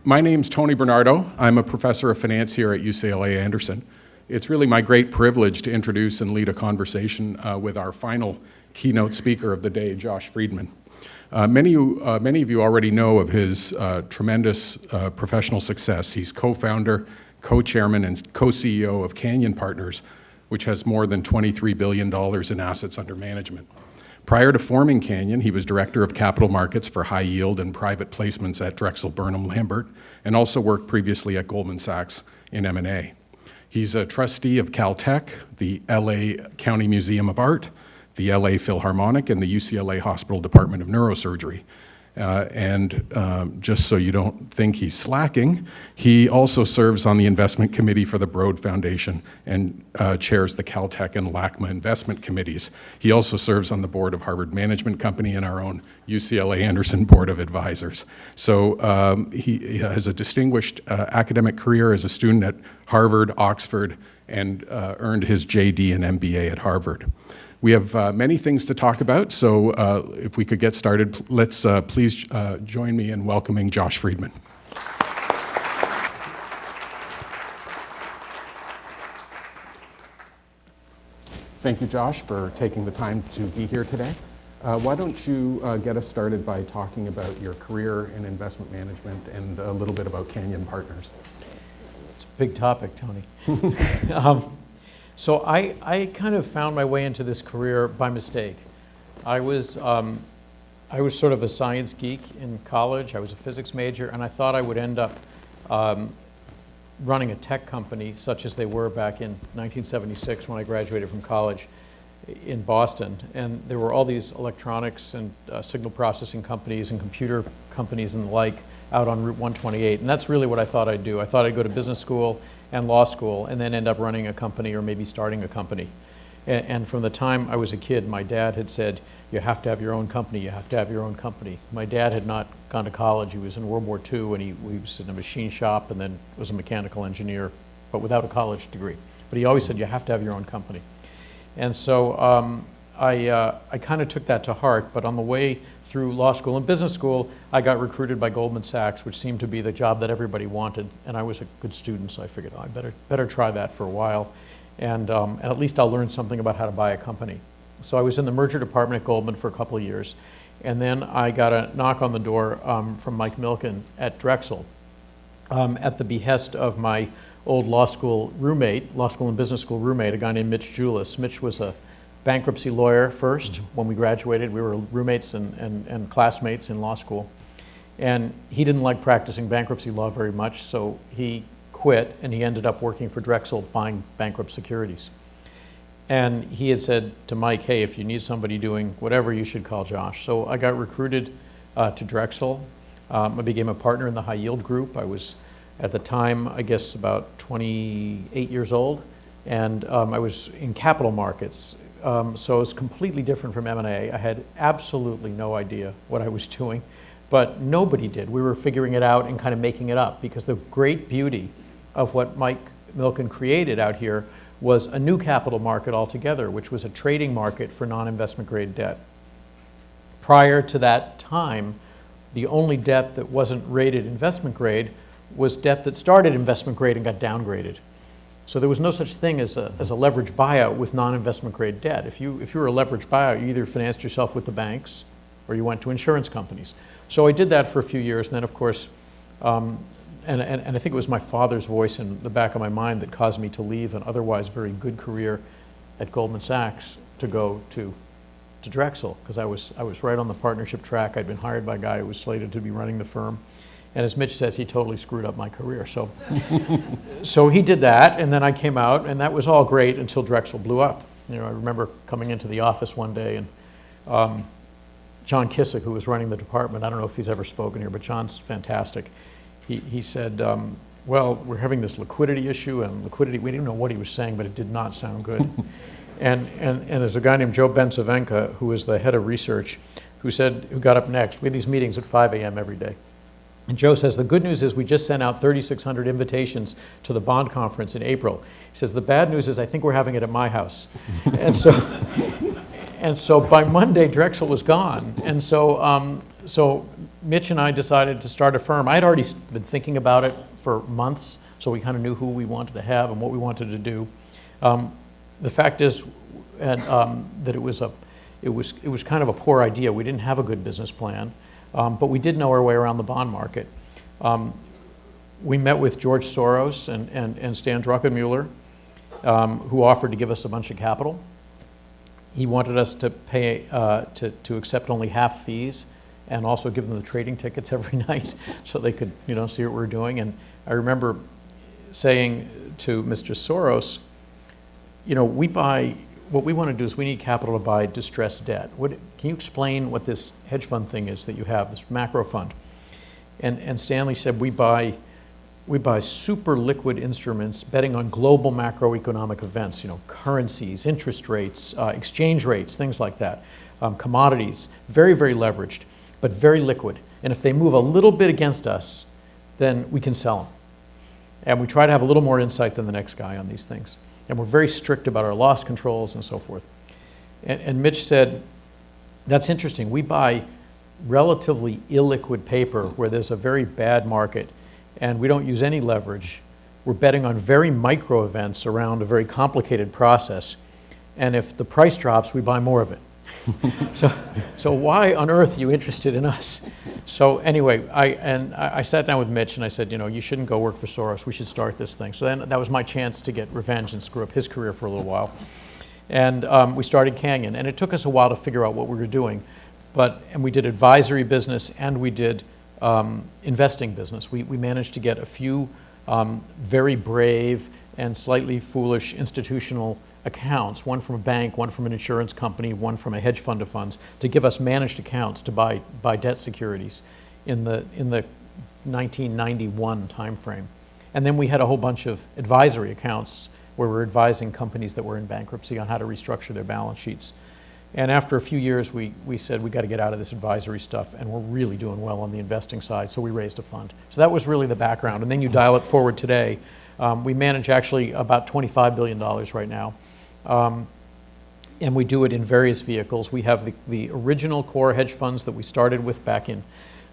My name's Tony Bernardo. I'm a professor of finance here at UCLA Anderson. It's really my great privilege to introduce and lead a conversation with our final keynote speaker of the day, Josh Friedman. Many of you already know of his tremendous professional success. He's co-founder, co-chairman, and co-CEO of Canyon Partners, which has more than $23 billion in assets under management. Prior to forming Canyon, he was director of capital markets for high yield and private placements at Drexel Burnham Lambert, and also worked previously at Goldman Sachs in M&A. He's a trustee of Caltech, the LA County Museum of Art, the LA Philharmonic, and the UCLA Hospital Department of Neurosurgery. Just so you don't think he's slacking, he also serves on the investment committee for the Broad Foundation and chairs the Caltech and LACMA investment committees. He also serves on the board of Harvard Management Company and our own UCLA Anderson Board of Advisors. So he has a distinguished academic career as a student at Harvard, Oxford, and earned his JD and MBA at Harvard. We have many things to talk about, so if we could get started, let's please join me in welcoming Josh Friedman. Thank you, Josh, for taking the time to be here today. Why don't you get us started by talking about your career in investment management and a little bit about Canyon Partners. It's a big topic, Tony. So I kind of found my way into this career by mistake. I was sort of a science geek in college. I was a physics major, and I thought I would end up running a tech company such as they were back in 1976 when I graduated from college in Boston. And there were all these electronics and signal processing companies and computer companies and the like out on Route 128. And that's really what I thought I'd do. I thought I'd go to business school and law school and then end up running a company or maybe starting a company. And from the time I was a kid, my dad had said, you have to have your own company, you have to have your own company. My dad had not gone to college. He was in World War II, and he was in a machine shop and then was a mechanical engineer, but without a college degree. But he always said, you have to have your own company. And so I kind of took that to heart, but on the way through law school and business school, I got recruited by Goldman Sachs, which seemed to be the job that everybody wanted, and I was a good student, so I figured, oh, I better try that for a while, and at least I'll learn something about how to buy a company. So I was in the merger department at Goldman for a couple of years, and then I got a knock on the door from Mike Milken at Drexel at the behest of my old law school and business school roommate, a guy named Mitch Julis. Mitch was a bankruptcy lawyer first. When we graduated, we were roommates and classmates in law school. And he didn't like practicing bankruptcy law very much, so he quit and he ended up working for Drexel buying bankrupt securities. And he had said to Mike, hey, if you need somebody doing whatever, you should call Josh. So I got recruited to Drexel. I became a partner in the high yield group. I was, at the time, I guess about 28 years old, and I was in capital markets. So it was completely different from M&A. I had absolutely no idea what I was doing, but nobody did. We were figuring it out and kind of making it up, because the great beauty of what Mike Milken created out here was a new capital market altogether, which was a trading market for non-investment grade debt. Prior to that time, the only debt that wasn't rated investment grade was debt that started investment grade and got downgraded. So there was no such thing as a leveraged buyout with non-investment grade debt. If you were a leveraged buyout, you either financed yourself with the banks or you went to insurance companies. So I did that for a few years, and then of course, and I think it was my father's voice in the back of my mind that caused me to leave an otherwise very good career at Goldman Sachs to go to Drexel, because I was right on the partnership track. I'd been hired by a guy who was slated to be running the firm. And as Mitch says, he totally screwed up my career. So, so he did that, and then I came out, and that was all great until Drexel blew up. You know, I remember coming into the office one day, and John Kissick, who was running the department, I don't know if he's ever spoken here, but John's fantastic. He said, well, we're having this liquidity issue, and liquidity, we didn't know what he was saying, but it did not sound good. and there's a guy named Joe Bensavenka, who was the head of research, who got up next. We had these meetings at 5 a.m. every day. And Joe says, the good news is we just sent out 3,600 invitations to the bond conference in April. He says, the bad news is I think we're having it at my house. And so by Monday, Drexel was gone. And so Mitch and I decided to start a firm. I had already been thinking about it for months, so we kind of knew who we wanted to have and what we wanted to do. The fact is that it was kind of a poor idea. We didn't have a good business plan, but we did know our way around the bond market. We met with George Soros and Stan Druckenmüller, who offered to give us a bunch of capital. He wanted us to pay to accept only half fees, and also give them the trading tickets every night so they could, see what we were doing. And I remember saying to Mr. Soros, what we want to do is we need capital to buy distressed debt. Can you explain what this hedge fund thing is that you have, this macro fund? And Stanley said, we buy super liquid instruments betting on global macroeconomic events, currencies, interest rates, exchange rates, things like that, commodities, very, very leveraged, but very liquid. And if they move a little bit against us, then we can sell them. And we try to have a little more insight than the next guy on these things. And we're very strict about our loss controls and so forth. And Mitch said, that's interesting. We buy relatively illiquid paper where there's a very bad market, and we don't use any leverage. We're betting on very micro events around a very complicated process. And if the price drops, we buy more of it. So why on earth are you interested in us? So anyway, I sat down with Mitch and I said, you shouldn't go work for Soros. We should start this thing. So then that was my chance to get revenge and screw up his career for a little while. And we started Canyon. And it took us a while to figure out what we were doing. And we did advisory business and we did investing business. We managed to get a few very brave and slightly foolish institutional accounts, one from a bank, one from an insurance company, one from a hedge fund of funds, to give us managed accounts to buy debt securities in the 1991 timeframe. And then we had a whole bunch of advisory accounts where we're advising companies that were in bankruptcy on how to restructure their balance sheets. And after a few years, we said, we got to get out of this advisory stuff, and we're really doing well on the investing side, so we raised a fund. So that was really the background. And then you dial it forward today. We manage actually about $25 billion right now. And we do it in various vehicles. We have the original core hedge funds that we started with back in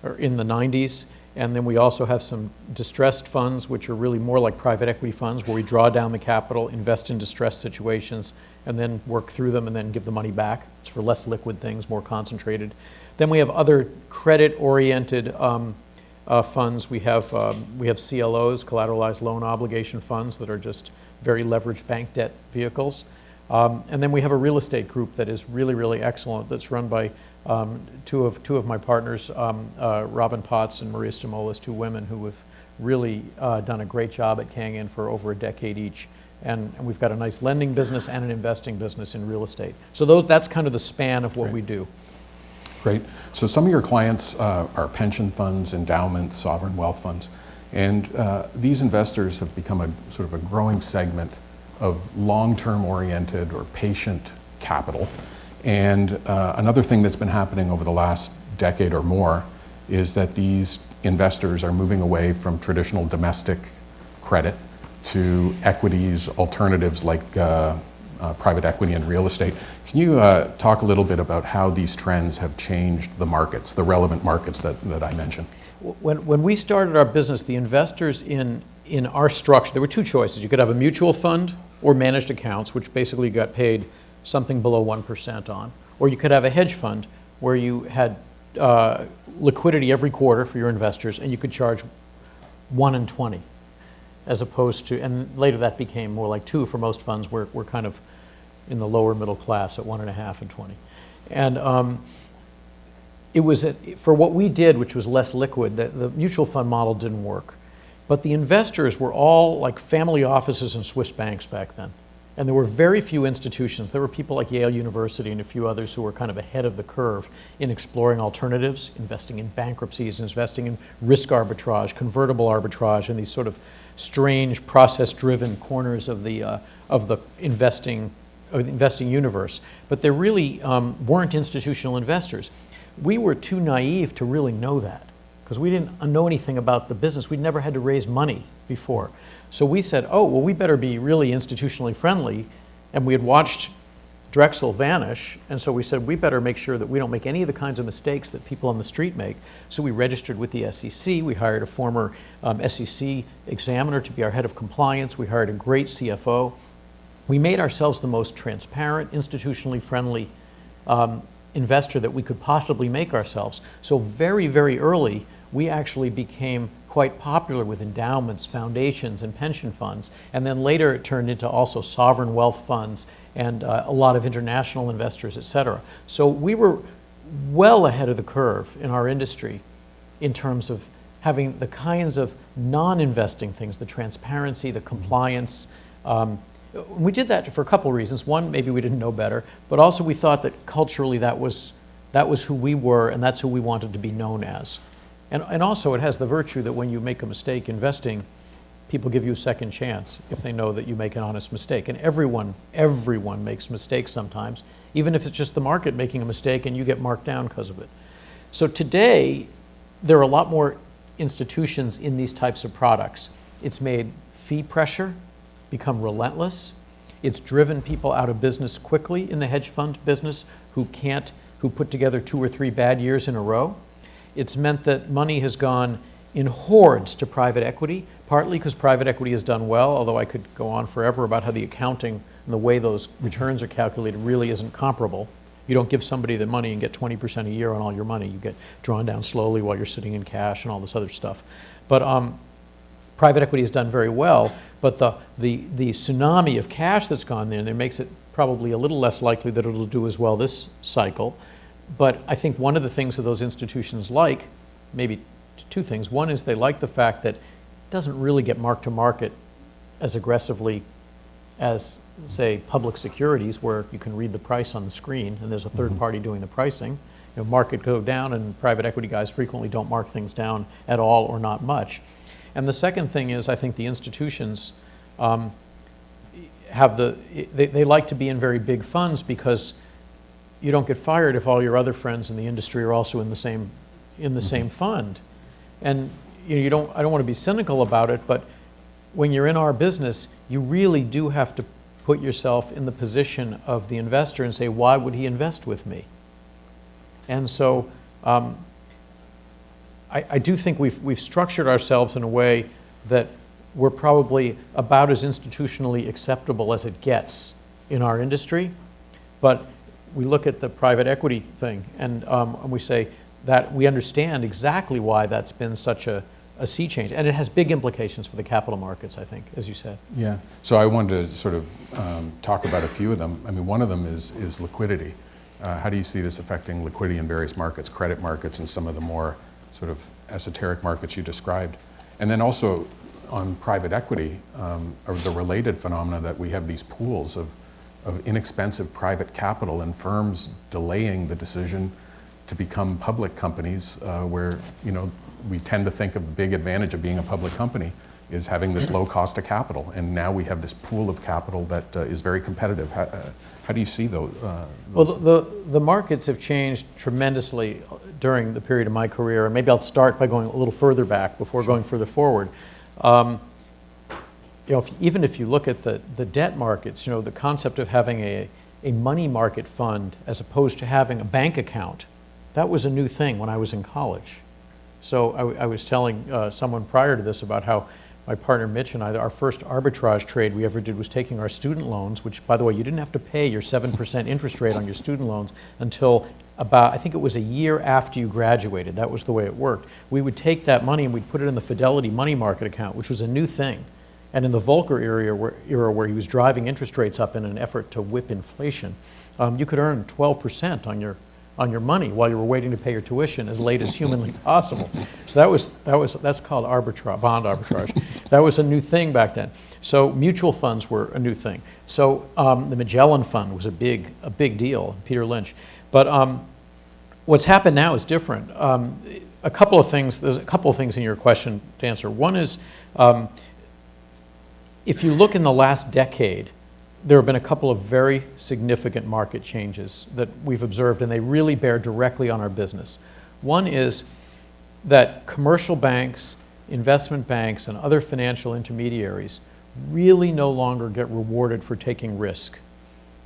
the 90s. And then we also have some distressed funds, which are really more like private equity funds, where we draw down the capital, invest in distressed situations, and then work through them and then give the money back. It's for less liquid things, more concentrated. Then we have other credit-oriented funds. We have CLOs, collateralized loan obligation funds, that are just very leveraged bank debt vehicles. And then we have a real estate group that is really, really excellent, that's run by two of my partners, Robin Potts and Maria Stamolis, two women who have really done a great job at Canyon for over a decade each. And we've got a nice lending business and an investing business in real estate. So that's kind of the span of what we do. Great. So some of your clients are pension funds, endowments, sovereign wealth funds. And these investors have become a sort of a growing segment of long-term oriented or patient capital. And another thing that's been happening over the last decade or more is that these investors are moving away from traditional domestic credit to equities, alternatives like private equity and real estate. Can you talk a little bit about how these trends have changed the markets, the relevant markets that I mentioned? When we started our business, the investors in our structure, there were two choices. You could have a mutual fund or managed accounts, which basically got paid something below 1% on. Or you could have a hedge fund where you had liquidity every quarter for your investors, and you could charge 1 and 20, as opposed to, and later that became more like 2 for most funds. We're kind of in the lower middle class at 1.5 and 20. And it was, for what we did, which was less liquid, the mutual fund model didn't work. But the investors were all like family offices and Swiss banks back then. And there were very few institutions. There were people like Yale University and a few others who were kind of ahead of the curve in exploring alternatives, investing in bankruptcies, investing in risk arbitrage, convertible arbitrage, and these sort of strange process-driven corners of the investing universe. But there really weren't institutional investors. We were too naive to really know that, because we didn't know anything about the business. We'd never had to raise money before. So we said, oh, well, we better be really institutionally friendly. And we had watched Drexel vanish, and so we said we better make sure that we don't make any of the kinds of mistakes that people on the street make. So we registered with the SEC. We hired a former SEC examiner to be our head of compliance. We hired a great CFO. We made ourselves the most transparent, institutionally friendly investor that we could possibly make ourselves. So very, very early, we actually became quite popular with endowments, foundations, and pension funds. And then later it turned into also sovereign wealth funds and a lot of international investors, et cetera. So we were well ahead of the curve in our industry in terms of having the kinds of non-investing things, the transparency, the compliance. We did that for a couple of reasons. One, maybe we didn't know better, but also we thought that culturally that was who we were, and that's who we wanted to be known as. And also it has the virtue that when you make a mistake investing, people give you a second chance if they know that you make an honest mistake. And everyone makes mistakes sometimes, even if it's just the market making a mistake and you get marked down because of it. So today, there are a lot more institutions in these types of products. It's made fee pressure become relentless. It's driven people out of business quickly in the hedge fund business who put together 2 or 3 bad years in a row. It's meant that money has gone in hordes to private equity, partly because private equity has done well, although I could go on forever about how the accounting and the way those returns are calculated really isn't comparable. You don't give somebody the money and get 20% a year on all your money. You get drawn down slowly while you're sitting in cash and all this other stuff. But private equity has done very well, but the tsunami of cash that's gone there, and it makes it probably a little less likely that it'll do as well this cycle. But I think one of the things that those institutions like, maybe 2 things. One is they like the fact that it doesn't really get mark to market as aggressively as, say, public securities, where you can read the price on the screen and there's a third party doing the pricing. You know, market go down, and private equity guys frequently don't mark things down at all or not much. And the second thing is, I think the institutions they like to be in very big funds because you don't get fired if all your other friends in the industry are also in the same fund. And I don't want to be cynical about it, but when you're in our business, you really do have to put yourself in the position of the investor and say, why would he invest with me? And so I do think we've structured ourselves in a way that we're probably about as institutionally acceptable as it gets in our industry. But we look at the private equity thing and we say that we understand exactly why that's been such a sea change. And it has big implications for the capital markets, I think, as you said. Yeah, so I wanted to sort of talk about a few of them. I mean, one of them is liquidity. How do you see this affecting liquidity in various markets, credit markets, and some of the more sort of esoteric markets you described? And then also on private equity, or the related phenomena that we have these pools of inexpensive private capital and firms delaying the decision to become public companies, where we tend to think of the big advantage of being a public company is having this low cost of capital, and now we have this pool of capital that is very competitive. How do you see those? Well, the markets have changed tremendously during the period of my career, and maybe I'll start by going a little further back before going further forward. Even if you look at the debt markets, the concept of having a money market fund as opposed to having a bank account, that was a new thing when I was in college. So I was telling someone prior to this about how my partner Mitch and I, our first arbitrage trade we ever did was taking our student loans, which, by the way, you didn't have to pay your 7% interest rate on your student loans until about, I think it was a year after you graduated. That was the way it worked. We would take that money and we'd put it in the Fidelity money market account, which was a new thing. And in the Volcker era where he was driving interest rates up in an effort to whip inflation, you could earn 12% on your money while you were waiting to pay your tuition as late as humanly possible. So that's called arbitrage, bond arbitrage. That was a new thing back then. So mutual funds were a new thing. So the Magellan Fund was a big deal, Peter Lynch. But what's happened now is different. There's a couple of things in your question to answer. One is, if you look in the last decade, there have been a couple of very significant market changes that we've observed, and they really bear directly on our business. One is that commercial banks, investment banks, and other financial intermediaries really no longer get rewarded for taking risk.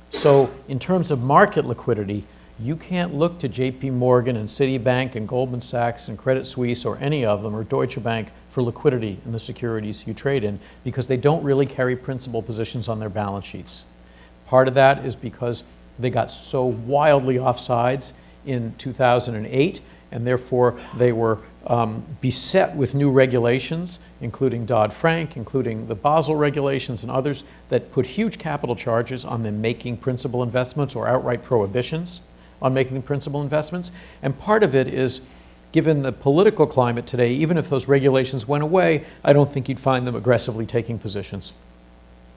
So in terms of market liquidity, you can't look to JP Morgan and Citibank and Goldman Sachs and Credit Suisse or any of them or Deutsche Bank for liquidity in the securities you trade in because they don't really carry principal positions on their balance sheets. Part of that is because they got so wildly offsides in 2008 and therefore they were beset with new regulations, including Dodd-Frank, including the Basel regulations and others that put huge capital charges on them making principal investments or outright prohibitions on making principal investments. And part of it is, given the political climate today, even if those regulations went away, I don't think you'd find them aggressively taking positions.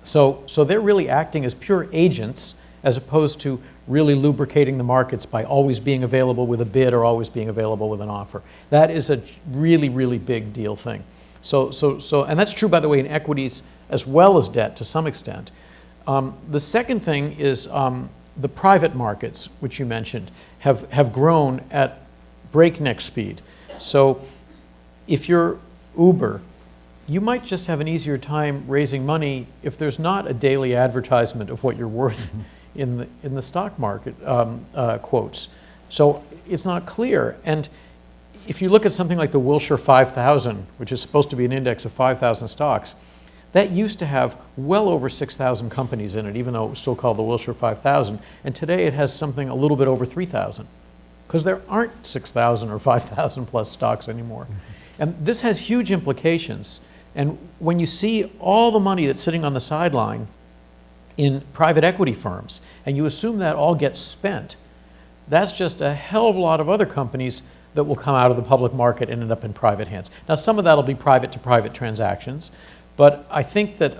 So they're really acting as pure agents as opposed to really lubricating the markets by always being available with a bid or always being available with an offer. That is a really, really big deal thing. And that's true, by the way, in equities as well as debt to some extent. The second thing is the private markets, which you mentioned, have grown at breakneck speed. So if you're Uber, you might just have an easier time raising money if there's not a daily advertisement of what you're worth in the stock market quotes. So it's not clear. And if you look at something like the Wilshire 5000, which is supposed to be an index of 5,000 stocks, that used to have well over 6,000 companies in it, even though it was still called the Wilshire 5000. And today it has something a little bit over 3,000, because there aren't 6,000 or 5,000 plus stocks anymore. And this has huge implications. And when you see all the money that's sitting on the sideline in private equity firms, and you assume that all gets spent, that's just a hell of a lot of other companies that will come out of the public market and end up in private hands. Now, some of that will be private to private transactions, but I think that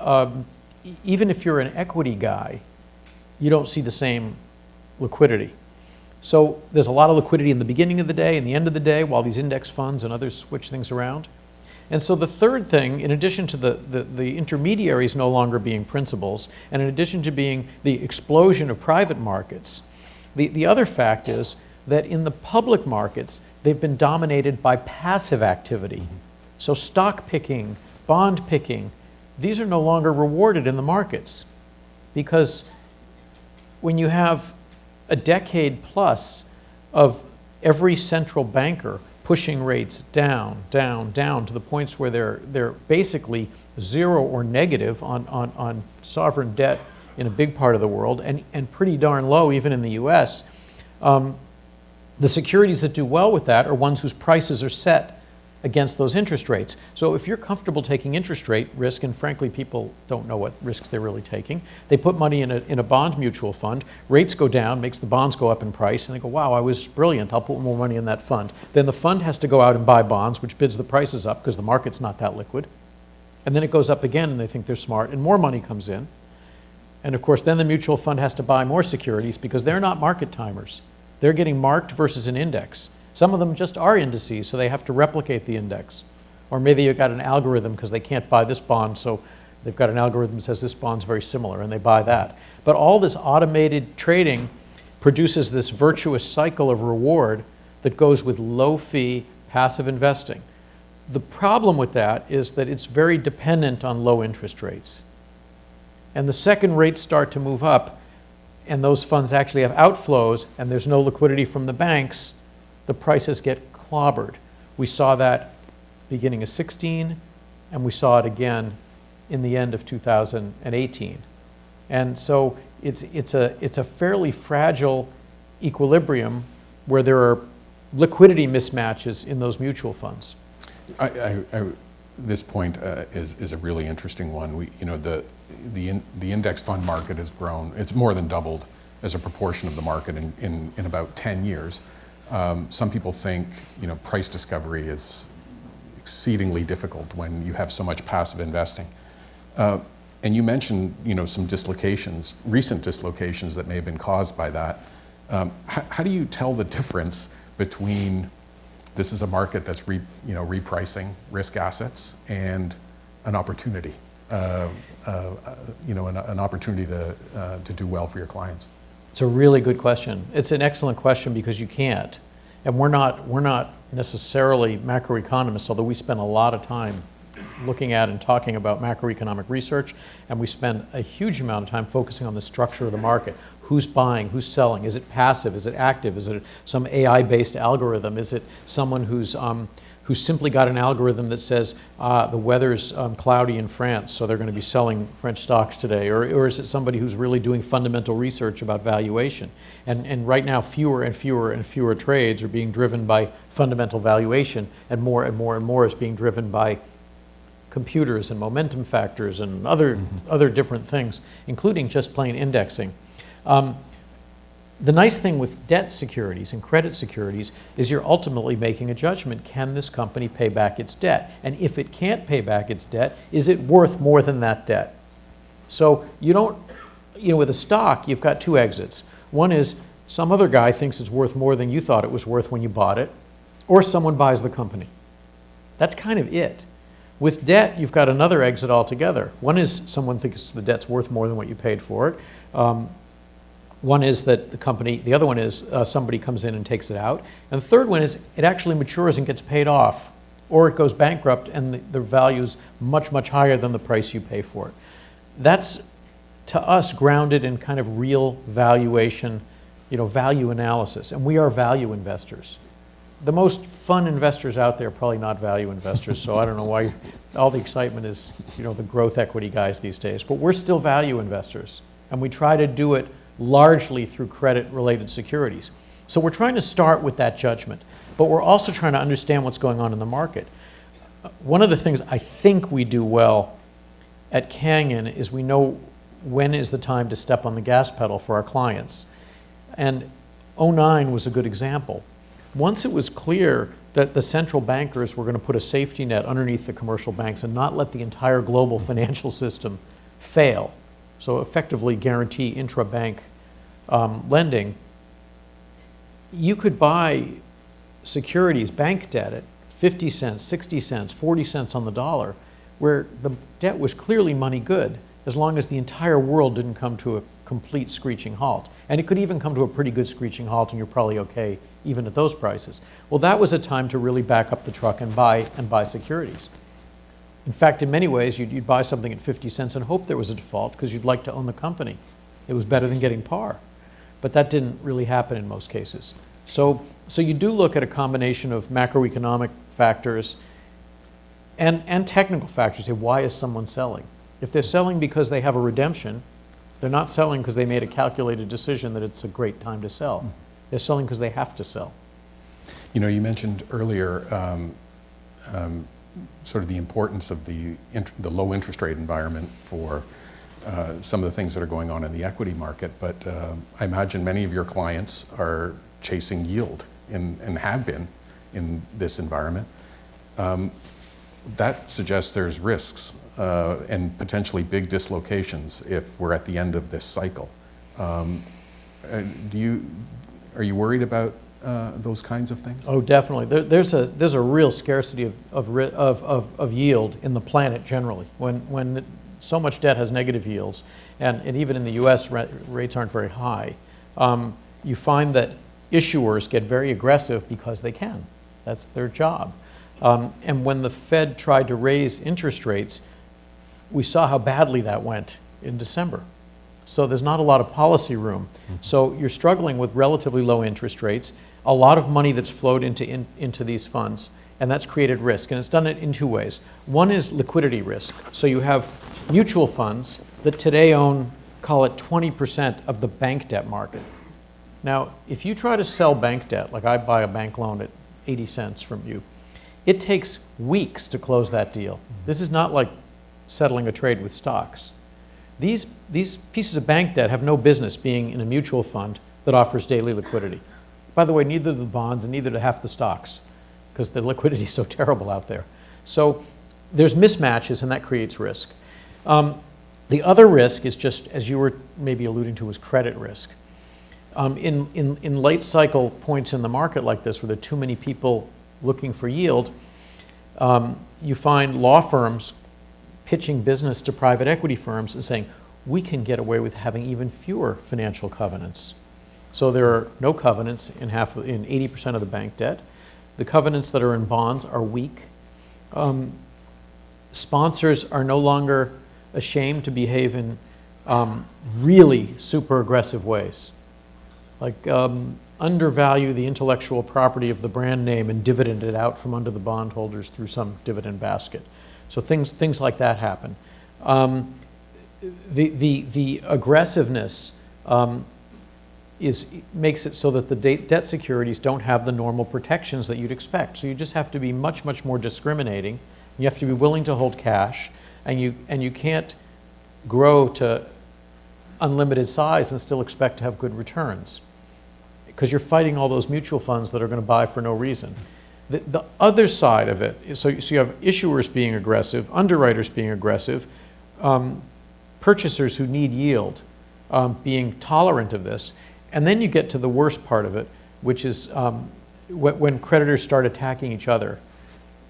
even if you're an equity guy, you don't see the same liquidity. So there's a lot of liquidity in the beginning of the day and the end of the day while these index funds and others switch things around. And so the third thing, in addition to the intermediaries no longer being principals, and in addition to being the explosion of private markets, the other fact is that in the public markets, they've been dominated by passive activity. So stock picking, bond picking, these are no longer rewarded in the markets, because when you have a decade plus of every central banker pushing rates down, down, down to the points where they're basically zero or negative on sovereign debt in a big part of the world and pretty darn low even in the US, the securities that do well with that are ones whose prices are set against those interest rates. So if you're comfortable taking interest rate risk, and frankly people don't know what risks they're really taking, they put money in a bond mutual fund, rates go down, makes the bonds go up in price, and they go, wow, I was brilliant, I'll put more money in that fund. Then the fund has to go out and buy bonds, which bids the prices up because the market's not that liquid. And then it goes up again and they think they're smart and more money comes in. And of course then the mutual fund has to buy more securities because they're not market timers. They're getting marked versus an index. Some of them just are indices, so they have to replicate the index. Or maybe you've got an algorithm because they can't buy this bond, so they've got an algorithm that says this bond's very similar, and they buy that. But all this automated trading produces this virtuous cycle of reward that goes with low-fee passive investing. The problem with that is that it's very dependent on low interest rates. And the second rates start to move up, and those funds actually have outflows, and there's no liquidity from the banks, the prices get clobbered. We saw that beginning of 16, and we saw it again in the end of 2018. And so it's a fairly fragile equilibrium where there are liquidity mismatches in those mutual funds. This point is a really interesting one. The index fund market has grown. It's more than doubled as a proportion of the market in about 10 years. Some people think price discovery is exceedingly difficult when you have so much passive investing. And you mentioned some dislocations, recent dislocations that may have been caused by that. How do you tell the difference between this is a market that's repricing risk assets and an opportunity, an opportunity to do well for your clients? It's a really good question. It's an excellent question because you can't. And we're not necessarily macroeconomists, although we spend a lot of time looking at and talking about macroeconomic research, and we spend a huge amount of time focusing on the structure of the market. Who's buying? Who's selling? Is it passive? Is it active? Is it some AI-based algorithm? Is it someone who's simply got an algorithm that says the weather's cloudy in France, so they're going to be selling French stocks today? Or is it somebody who's really doing fundamental research about valuation? And right now, fewer and fewer and fewer trades are being driven by fundamental valuation, and more and more and more is being driven by computers and momentum factors and other different things, including just plain indexing. The nice thing with debt securities and credit securities is you're ultimately making a judgment. Can this company pay back its debt? And if it can't pay back its debt, is it worth more than that debt? So you don't, with a stock, you've got two exits. One is some other guy thinks it's worth more than you thought it was worth when you bought it, or someone buys the company. That's kind of it. With debt, you've got another exit altogether. One is someone thinks the debt's worth more than what you paid for it. One is that the other one is somebody comes in and takes it out. And the third one is it actually matures and gets paid off, or it goes bankrupt and the value's much, much higher than the price you pay for it. That's, to us, grounded in kind of real valuation, value analysis. And we are value investors. The most fun investors out there are probably not value investors, so I don't know why all the excitement is, the growth equity guys these days. But we're still value investors, and we try to do it largely through credit-related securities. So we're trying to start with that judgment, but we're also trying to understand what's going on in the market. One of the things I think we do well at Canyon is we know when is the time to step on the gas pedal for our clients. And '09 was a good example. Once it was clear that the central bankers were going to put a safety net underneath the commercial banks and not let the entire global financial system fail, so effectively guarantee intra-bank lending, you could buy securities, bank debt, at 50 cents, 60 cents, 40 cents on the dollar, where the debt was clearly money good, as long as the entire world didn't come to a complete screeching halt. And it could even come to a pretty good screeching halt, and you're probably okay even at those prices. Well, that was a time to really back up the truck and buy securities. In fact, in many ways, you'd buy something at 50 cents and hope there was a default because you'd like to own the company. It was better than getting par. But that didn't really happen in most cases. So you do look at a combination of macroeconomic factors and technical factors. Say, why is someone selling? If they're selling because they have a redemption, they're not selling because they made a calculated decision that it's a great time to sell. They're selling because they have to sell. You mentioned earlier sort of the importance of the low interest rate environment for some of the things that are going on in the equity market, but I imagine many of your clients are chasing yield and have been in this environment. That suggests there's risks and potentially big dislocations if we're at the end of this cycle. Are you worried about those kinds of things? Oh, definitely. There's a real scarcity of yield in the planet generally. When so much debt has negative yields, and even in the U.S. rates aren't very high, you find that issuers get very aggressive because they can. That's their job. And when the Fed tried to raise interest rates, we saw how badly that went in December. So there's not a lot of policy room. So you're struggling with relatively low interest rates, a lot of money that's flowed into these funds, and that's created risk. And it's done it in two ways. One is liquidity risk. So you have mutual funds that today own, call it 20% of the bank debt market. Now, if you try to sell bank debt, like I buy a bank loan at 80 cents from you, it takes weeks to close that deal. This is not like settling a trade with stocks. These pieces of bank debt have no business being in a mutual fund that offers daily liquidity. By the way, neither do the bonds and neither do half the stocks, because the liquidity is so terrible out there. So there's mismatches, and that creates risk. The other risk is just, as you were maybe alluding to, was credit risk. In late cycle points in the market like this, where there are too many people looking for yield, you find law firms pitching business to private equity firms and saying, we can get away with having even fewer financial covenants. So there are no covenants in 80% of the bank debt. The covenants that are in bonds are weak. sponsors are no longer ashamed to behave in really super aggressive ways, like undervalue the intellectual property of the brand name and dividend it out from under the bondholders through some dividend basket. So things like that happen. The aggressiveness makes it so that the debt securities don't have the normal protections that you'd expect. So you just have to be much, much more discriminating. You have to be willing to hold cash, and you can't grow to unlimited size and still expect to have good returns, because you're fighting all those mutual funds that are going to buy for no reason. The other side of it, so you have issuers being aggressive, underwriters being aggressive, purchasers who need yield being tolerant of this, and then you get to the worst part of it, which is when creditors start attacking each other.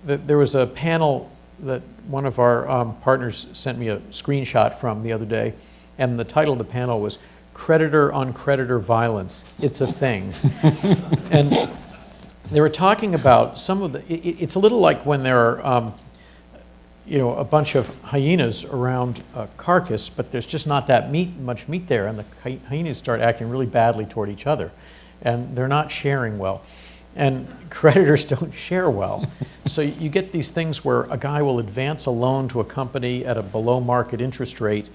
There was a panel that one of our partners sent me a screenshot from the other day, and the title of the panel was "Creditor on Creditor Violence. It's a Thing." And they were talking about some of the, it's a little like when there are a bunch of hyenas around a carcass, but there's just not that much meat there, and the hyenas start acting really badly toward each other, and they're not sharing well. And creditors don't share well. So you get these things where a guy will advance a loan to a company at a below market interest rate,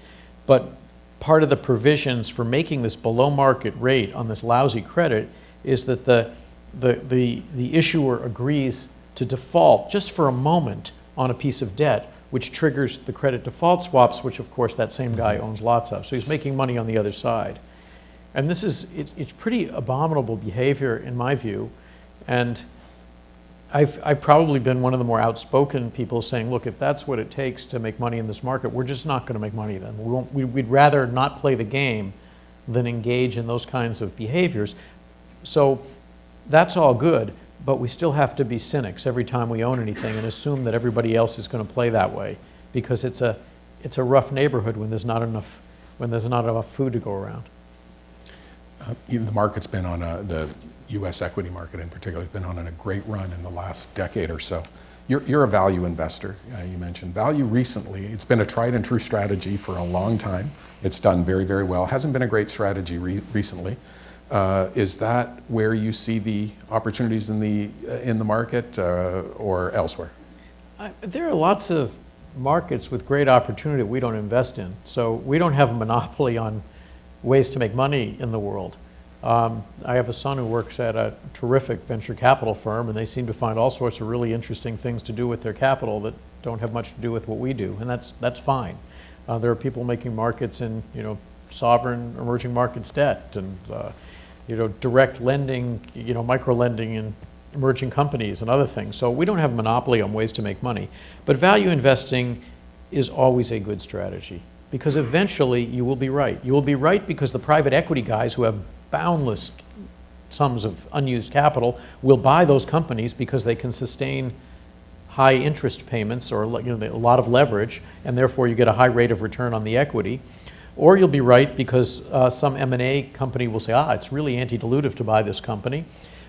but part of the provisions for making this below market rate on this lousy credit is that the issuer agrees to default just for a moment on a piece of debt, which triggers the credit default swaps, which of course that same guy owns lots of. So he's making money on the other side. And this is, it's pretty abominable behavior in my view. And I've probably been one of the more outspoken people saying, look, if that's what it takes to make money in this market, we're just not going to make money then. We'd rather not play the game than engage in those kinds of behaviors. So that's all good, but we still have to be cynics every time we own anything and assume that everybody else is going to play that way, because it's a rough neighborhood when there's not enough food to go around. The market's been on the U.S. equity market in particular has been on a great run in the last decade or so. You're a value investor. You mentioned value recently. It's been a tried and true strategy for a long time. It's done very, very well. Hasn't been a great strategy recently. Is that where you see the opportunities in the market or elsewhere? There are lots of markets with great opportunity that we don't invest in. So we don't have a monopoly on ways to make money in the world. I have a son who works at a terrific venture capital firm, and they seem to find all sorts of really interesting things to do with their capital that don't have much to do with what we do, and that's fine. There are people making markets in sovereign emerging markets debt and direct lending, micro lending in emerging companies and other things. So we don't have a monopoly on ways to make money, but value investing is always a good strategy, because eventually you will be right. You will be right because the private equity guys who have boundless sums of unused capital will buy those companies because they can sustain high interest payments or a lot of leverage, and therefore you get a high rate of return on the equity. Or you'll be right because some M&A company will say, it's really anti-dilutive to buy this company.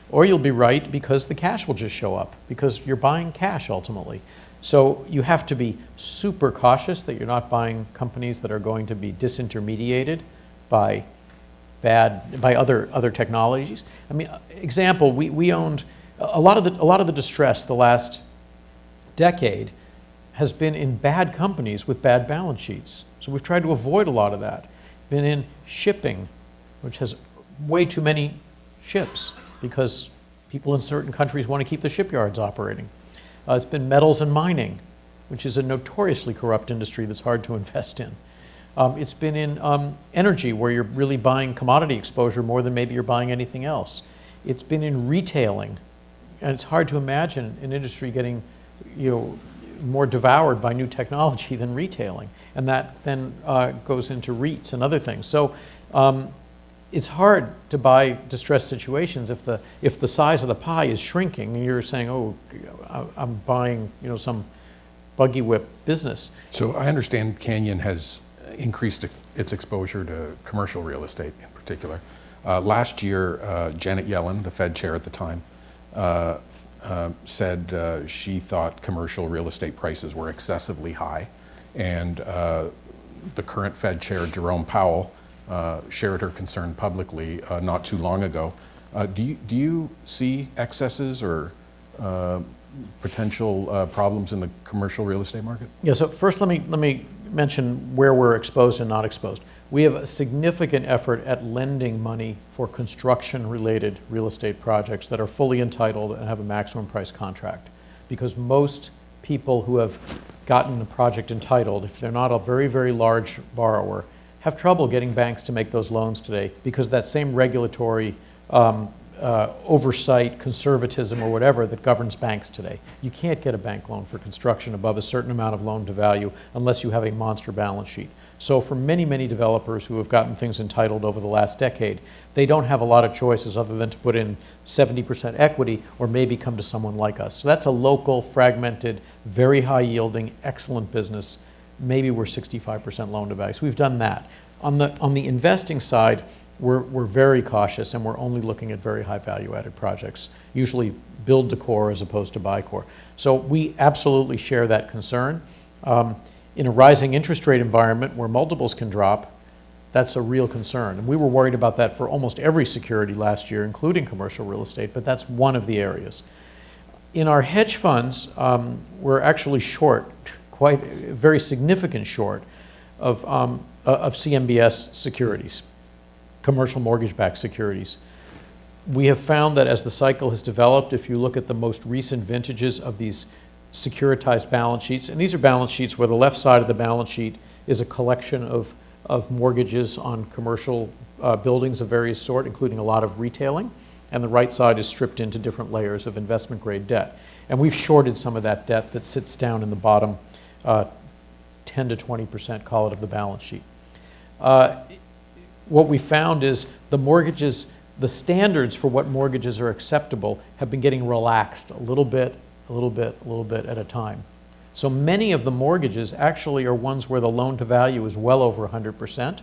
Or you'll be right because the cash will just show up, because you're buying cash ultimately. So you have to be super cautious that you're not buying companies that are going to be disintermediated by other technologies. I mean, example, we owned a lot of the distress the last decade has been in bad companies with bad balance sheets. So we've tried to avoid a lot of that. Been in shipping, which has way too many ships because people in certain countries want to keep the shipyards operating. It's been metals and mining, which is a notoriously corrupt industry that's hard to invest in. It's been in energy, where you're really buying commodity exposure more than maybe you're buying anything else. It's been in retailing, and it's hard to imagine an industry getting more devoured by new technology than retailing, and that then goes into REITs and other things. So it's hard to buy distressed situations if the size of the pie is shrinking and you're saying, I'm buying some buggy whip business. So I understand Canyon has increased its exposure to commercial real estate in particular. Last year, Janet Yellen, the Fed chair at the time, said she thought commercial real estate prices were excessively high, and the current Fed Chair, Jerome Powell, shared her concern publicly not too long ago. Do you see excesses or potential problems in the commercial real estate market? Yeah, so first let me mention where we're exposed and not exposed. We have a significant effort at lending money for construction-related real estate projects that are fully entitled and have a maximum price contract. Because most people who have gotten the project entitled, if they're not a very, very large borrower, have trouble getting banks to make those loans today because that same regulatory oversight, conservatism, or whatever that governs banks today. You can't get a bank loan for construction above a certain amount of loan to value unless you have a monster balance sheet. So for many, many developers who have gotten things entitled over the last decade, they don't have a lot of choices other than to put in 70% equity or maybe come to someone like us. So that's a local, fragmented, very high yielding, excellent business. Maybe we're 65% loan to value. So we've done that. On the investing side, we're very cautious and we're only looking at very high value added projects, usually build to core as opposed to buy core. So we absolutely share that concern. In a rising interest rate environment where multiples can drop, that's a real concern. And we were worried about that for almost every security last year, including commercial real estate, but that's one of the areas. In our hedge funds, we're actually short, quite a very significant short of CMBS securities, commercial mortgage-backed securities. We have found that as the cycle has developed, if you look at the most recent vintages of these securitized balance sheets, and these are balance sheets where the left side of the balance sheet is a collection of mortgages on commercial buildings of various sort, including a lot of retailing, and the right side is stripped into different layers of investment grade debt. And we've shorted some of that debt that sits down in the bottom 10 to 20%, call it, of the balance sheet. What we found is the mortgages, the standards for what mortgages are acceptable have been getting relaxed a little bit at a time. So many of the mortgages actually are ones where the loan to value is well over 100%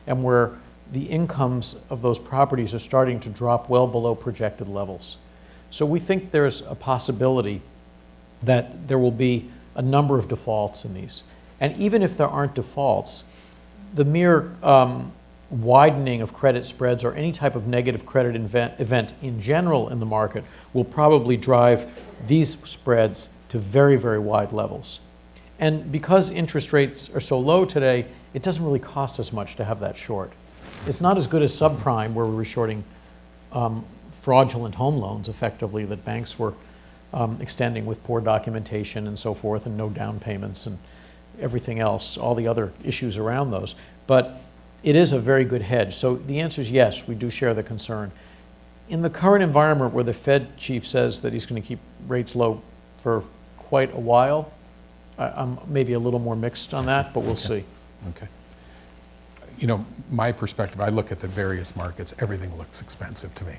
and where the incomes of those properties are starting to drop well below projected levels. So we think there's a possibility that there will be a number of defaults in these. And even if there aren't defaults, the mere widening of credit spreads or any type of negative credit event in general in the market will probably drive these spreads to very, very wide levels. And because interest rates are so low today, it doesn't really cost us much to have that short. It's not as good as subprime, where we were shorting fraudulent home loans effectively that banks were extending with poor documentation and so forth, and no down payments and everything else, all the other issues around those. But it is a very good hedge. So the answer is yes, we do share the concern. In the current environment where the Fed chief says that he's going to keep rates low for quite a while, I'm maybe a little more mixed on that, but we'll see. Okay. You know, my perspective, I look at the various markets, everything looks expensive to me.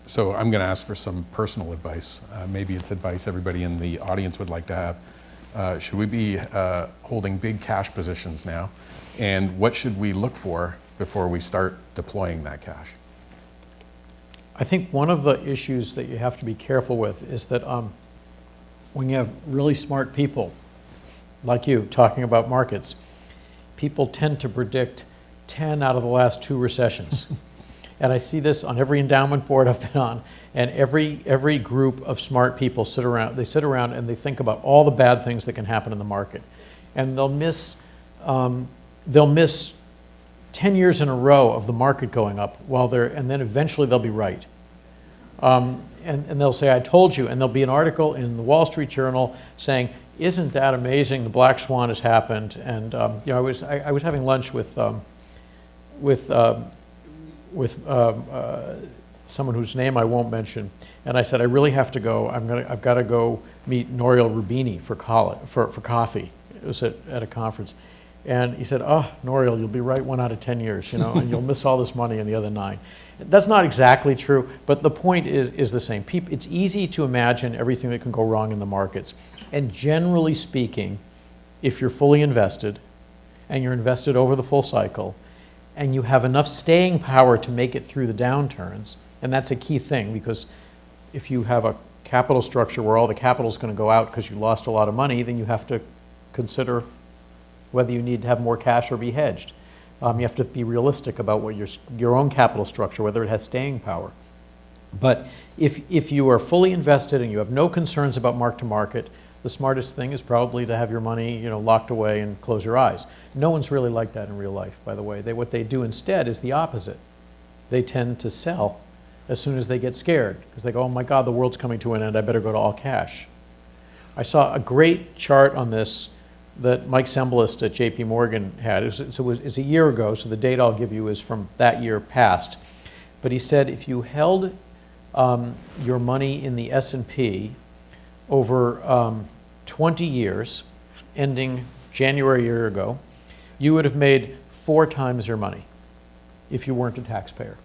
So I'm going to ask for some personal advice. Maybe it's advice everybody in the audience would like to have. Should we be holding big cash positions now? And what should we look for before we start deploying that cash? I think one of the issues that you have to be careful with is that when you have really smart people like you talking about markets, people tend to predict 10 out of the last 2 recessions. And I see this on every endowment board I've been on, and every group of smart people sit around and they think about all the bad things that can happen in the market. And they'll miss 10 years in a row of the market going up and then eventually they'll be right. And they'll say, I told you, and there'll be an article in the Wall Street Journal saying, isn't that amazing, the black swan has happened. And you know, I was having lunch with someone whose name I won't mention, and I said, I really have to go. I've got to go meet Nouriel Roubini for coffee. It was at a conference. And he said, oh, Nouriel, you'll be right 1 out of 10 years, you know, and you'll miss all this money in the other 9. That's not exactly true, but the point is the same. It's easy to imagine everything that can go wrong in the markets. And generally speaking, if you're fully invested and you're invested over the full cycle, and you have enough staying power to make it through the downturns, and that's a key thing, because if you have a capital structure where all the capital is going to go out because you lost a lot of money, then you have to consider whether you need to have more cash or be hedged. You have to be realistic about what your own capital structure, whether it has staying power. But if you are fully invested and you have no concerns about mark-to-market, the smartest thing is probably to have your money, locked away and close your eyes. No one's really like that in real life, by the way. What they do instead is the opposite. They tend to sell as soon as they get scared, because they go, oh my God, the world's coming to an end, I better go to all cash. I saw a great chart on this that Mike Semblist at JP Morgan had. It's a year ago, so the date I'll give you is from that year past. But he said if you held your money in the S&P over 20 years, ending January a year ago, you would have made 4 times your money if you weren't a taxpayer.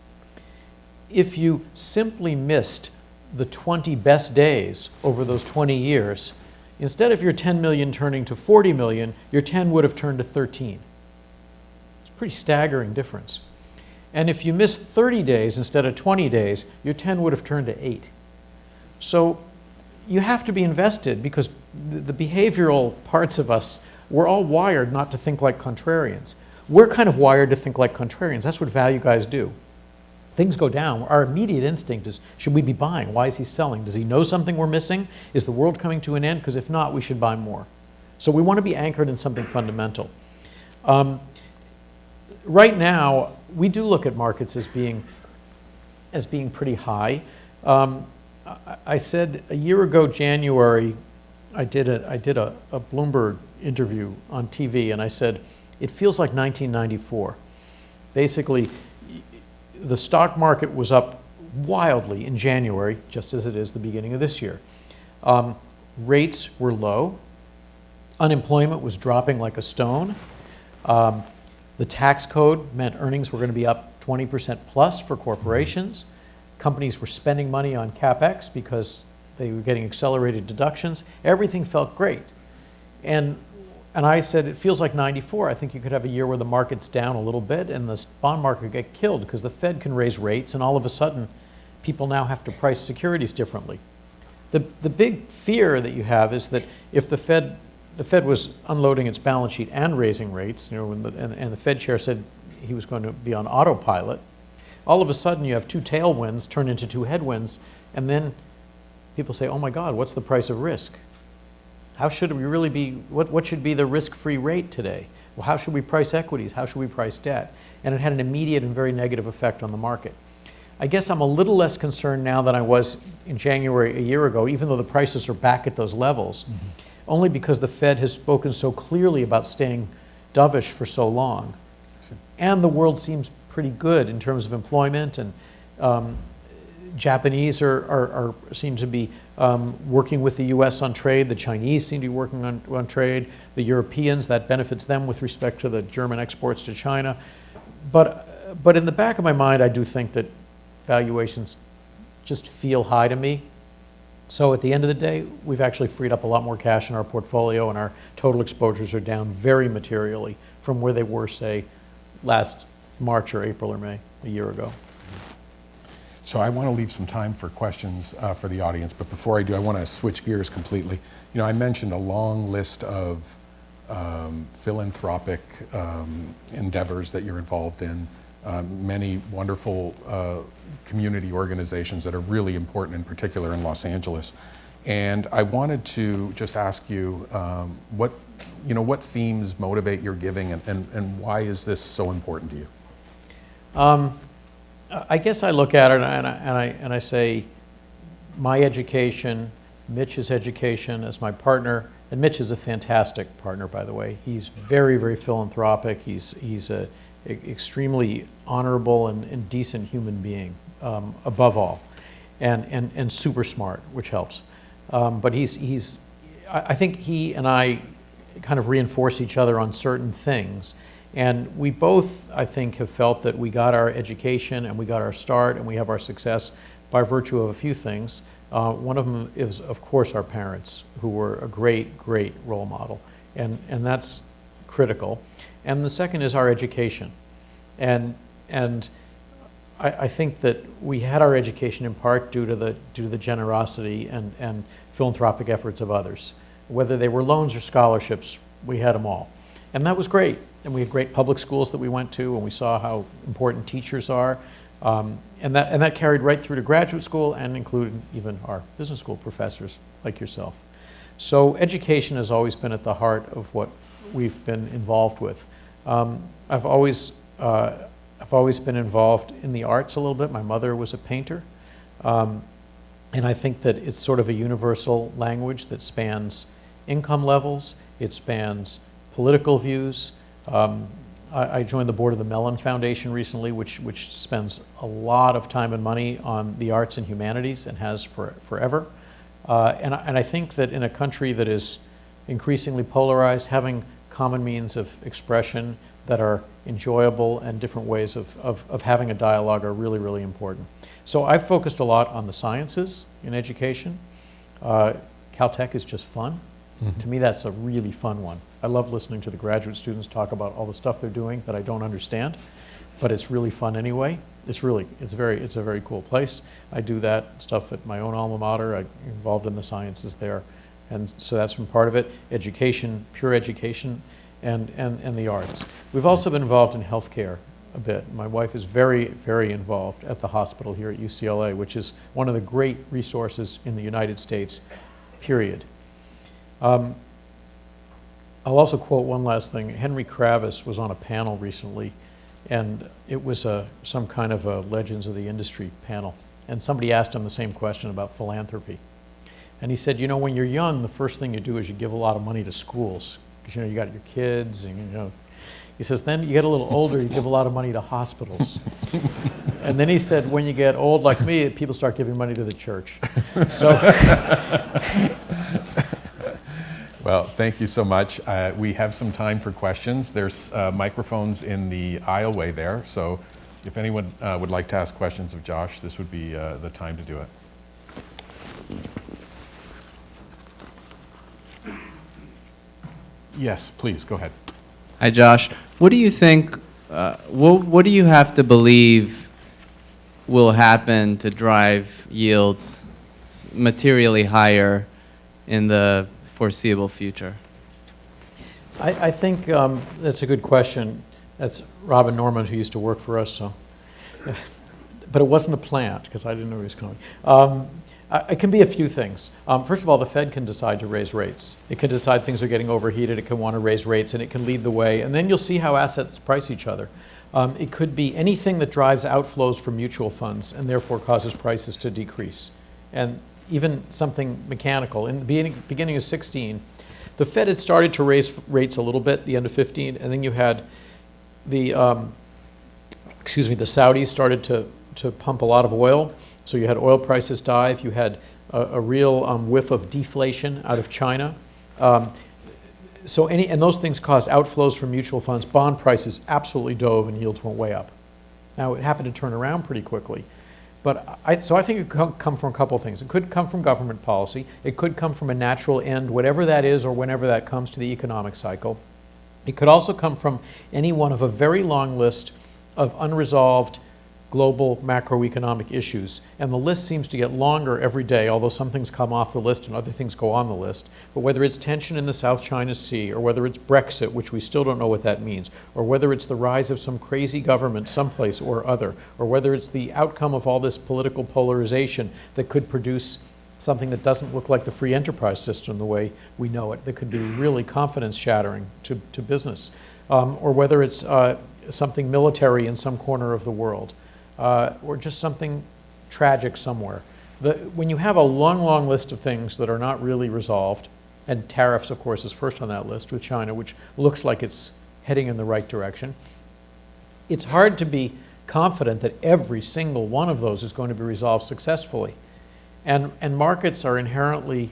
If you simply missed the 20 best days over those 20 years, instead of your 10 million turning to 40 million, your 10 would have turned to 13. It's a pretty staggering difference. And if you missed 30 days instead of 20 days, your 10 would have turned to 8. So you have to be invested, because the behavioral parts of us, we're all wired not to think like contrarians. We're kind of wired to think like contrarians. That's what value guys do. Things go down, our immediate instinct is, should we be buying? Why is he selling? Does he know something we're missing? Is the world coming to an end? Because if not, we should buy more. So we want to be anchored in something fundamental. Right now, we do look at markets as being pretty high. I said a year ago, January, I did a Bloomberg interview on TV, and I said, it feels like 1994. Basically, the stock market was up wildly in January, just as it is the beginning of this year. Rates were low. Unemployment was dropping like a stone. The tax code meant earnings were going to be up 20% plus for corporations. Companies were spending money on CapEx because they were getting accelerated deductions. Everything felt great. And I said, it feels like 94. I think you could have a year where the market's down a little bit and the bond market could get killed because the Fed can raise rates, and all of a sudden people now have to price securities differently. The big fear that you have is that if the Fed was unloading its balance sheet and raising rates, and the Fed chair said he was going to be on autopilot, all of a sudden you have 2 tailwinds turn into 2 headwinds, and then people say, oh my God, what's the price of risk? How should we really be, what should be the risk-free rate today? Well, how should we price equities? How should we price debt? And it had an immediate and very negative effect on the market. I guess I'm a little less concerned now than I was in January a year ago, even though the prices are back at those levels, only because the Fed has spoken so clearly about staying dovish for so long. And the world seems pretty good in terms of employment, and Japanese seem to be working with the US on trade. The Chinese seem to be working on trade. The Europeans, that benefits them with respect to the German exports to China. But in the back of my mind, I do think that valuations just feel high to me. So at the end of the day, we've actually freed up a lot more cash in our portfolio, and our total exposures are down very materially from where they were, say, last March or April or May a year ago. So I want to leave some time for questions for the audience, but before I do, I want to switch gears completely. I mentioned a long list of philanthropic endeavors that you're involved in, many wonderful community organizations that are really important, in particular in Los Angeles. And I wanted to just ask you what themes motivate your giving, and why is this so important to you? I guess I look at it and I say, my education, Mitch's education as my partner, and Mitch is a fantastic partner, by the way. He's very, very philanthropic. He's a extremely honorable and decent human being, above all, and super smart, which helps. But I think he and I kind of reinforce each other on certain things. And we both, I think, have felt that we got our education and we got our start and we have our success by virtue of a few things. One of them is, of course, our parents, who were a great, great role model. And that's critical. And the second is our education. And I think that we had our education in part due to the generosity and philanthropic efforts of others. Whether they were loans or scholarships, we had them all. And that was great. And we had great public schools that we went to, and we saw how important teachers are. And that carried right through to graduate school and included even our business school professors like yourself. So education has always been at the heart of what we've been involved with. I've always been involved in the arts a little bit. My mother was a painter. And I think that it's sort of a universal language that spans income levels, it spans political views. I joined the board of the Mellon Foundation recently, which spends a lot of time and money on the arts and humanities and has forever. And I think that in a country that is increasingly polarized, having common means of expression that are enjoyable and different ways of having a dialogue are really, really important. So I've focused a lot on the sciences in education. Caltech is just fun. Mm-hmm. To me, that's a really fun one. I love listening to the graduate students talk about all the stuff they're doing that I don't understand, but it's really fun anyway. It's a very cool place. I do that stuff at my own alma mater. I'm involved in the sciences there. And so that's been part of it. Education, pure education, and the arts. We've also been involved in healthcare a bit. My wife is very, very involved at the hospital here at UCLA, which is one of the great resources in the United States, period. I'll also quote one last thing. Henry Kravis was on a panel recently, and it was some kind of a Legends of the Industry panel. And somebody asked him the same question about philanthropy. And he said, you know, when you're young, the first thing you do is you give a lot of money to schools. Because, you know, you got your kids, and, you know. He says, then you get a little older, you give a lot of money to hospitals. And then he said, when you get old like me, people start giving money to the church. So. Well, thank you so much. We have some time for questions. There's microphones in the aisleway there, so if anyone would like to ask questions of Josh, this would be the time to do it. Yes, please, go ahead. Hi, Josh. What do you think, what do you have to believe will happen to drive yields materially higher in the foreseeable future? I think that's a good question. That's Robin Norman, who used to work for us. So, but it wasn't a plant, because I didn't know he was coming. It can be a few things. First of all, the Fed can decide to raise rates. It can decide things are getting overheated. It can want to raise rates, and it can lead the way. And then you'll see how assets price each other. It could be anything that drives outflows from mutual funds and therefore causes prices to decrease. And even something mechanical. In the beginning of 16, the Fed had started to raise rates a little bit at the end of 15, and then you had the Saudis started to pump a lot of oil. So you had oil prices dive. You had a real whiff of deflation out of China. And those things caused outflows from mutual funds. Bond prices absolutely dove and yields went way up. Now, it happened to turn around pretty quickly. But I think it could come from a couple of things. It could come from government policy. It could come from a natural end, whatever that is or whenever that comes to the economic cycle. It could also come from any one of a very long list of unresolved global macroeconomic issues. And the list seems to get longer every day, although some things come off the list and other things go on the list. But whether it's tension in the South China Sea, or whether it's Brexit, which we still don't know what that means, or whether it's the rise of some crazy government someplace or other, or whether it's the outcome of all this political polarization that could produce something that doesn't look like the free enterprise system the way we know it, that could be really confidence shattering to business, or whether it's something military in some corner of the world. Or just something tragic somewhere. When you have a long, long list of things that are not really resolved, and tariffs, of course, is first on that list with China, which looks like it's heading in the right direction, it's hard to be confident that every single one of those is going to be resolved successfully. And markets are inherently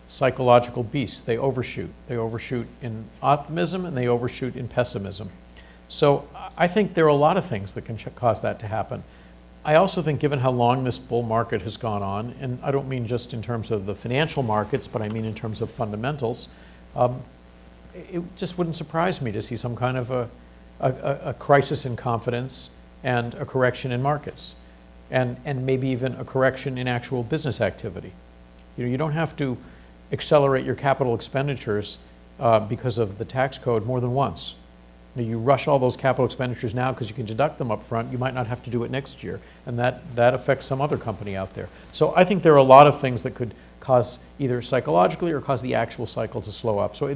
psychological beasts. They overshoot. They overshoot in optimism and they overshoot in pessimism. So I think there are a lot of things that can cause that to happen. I also think, given how long this bull market has gone on, and I don't mean just in terms of the financial markets, but I mean in terms of fundamentals, it just wouldn't surprise me to see some kind of a crisis in confidence and a correction in markets, and maybe even a correction in actual business activity. You know, you don't have to accelerate your capital expenditures because of the tax code more than once. You rush all those capital expenditures now because you can deduct them up front. You might not have to do it next year, and that affects some other company out there. So I think there are a lot of things that could cause either psychologically or cause the actual cycle to slow up. So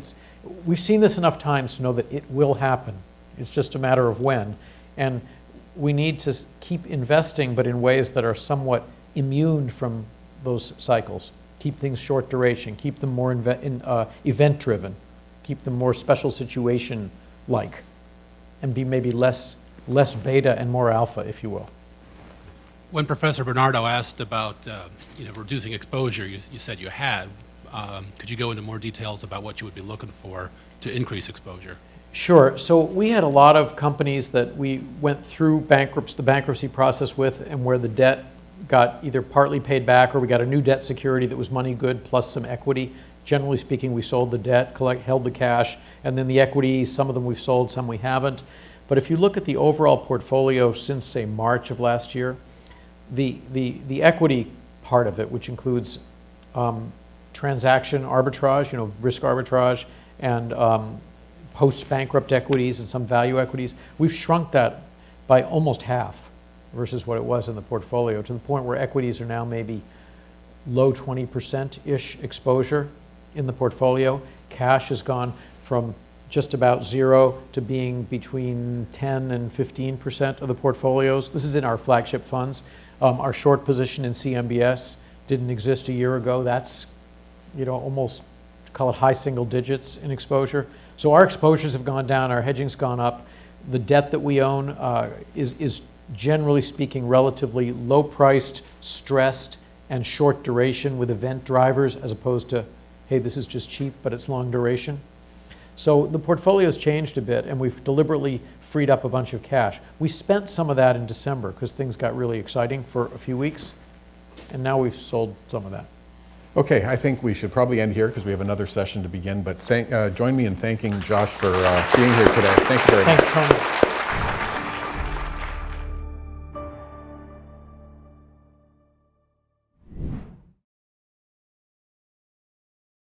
we've seen this enough times to know that it will happen. It's just a matter of when. And we need to keep investing, but in ways that are somewhat immune from those cycles. Keep things short duration, keep them more event-driven, keep them more special situation-like, and be maybe less beta and more alpha, if you will. When Professor Bernardo asked about reducing exposure, you said you had. Could you go into more details about what you would be looking for to increase exposure? Sure. So we had a lot of companies that we went through the bankruptcy process with, and where the debt got either partly paid back or we got a new debt security that was money good plus some equity. Generally speaking, we sold the debt, held the cash, and then the equity, some of them we've sold, some we haven't. But if you look at the overall portfolio since, say, March of last year, the equity part of it, which includes transaction arbitrage, risk arbitrage, and post-bankrupt equities and some value equities, we've shrunk that by almost half versus what it was in the portfolio, to the point where equities are now maybe low 20%-ish exposure in the portfolio. Cash has gone from just about zero to being between 10 and 15% of the portfolios. This is in our flagship funds. Our short position in CMBS didn't exist a year ago. That's, almost, call it high single digits in exposure. So our exposures have gone down, our hedging's gone up. The debt that we own is generally speaking relatively low priced, stressed, and short duration with event drivers, as opposed to, hey, this is just cheap, but it's long duration. So the portfolio's changed a bit, and we've deliberately freed up a bunch of cash. We spent some of that in December because things got really exciting for a few weeks, and now we've sold some of that. Okay, I think we should probably end here because we have another session to begin, but join me in thanking Josh for being here today. Thank you very much. Thanks, Tony.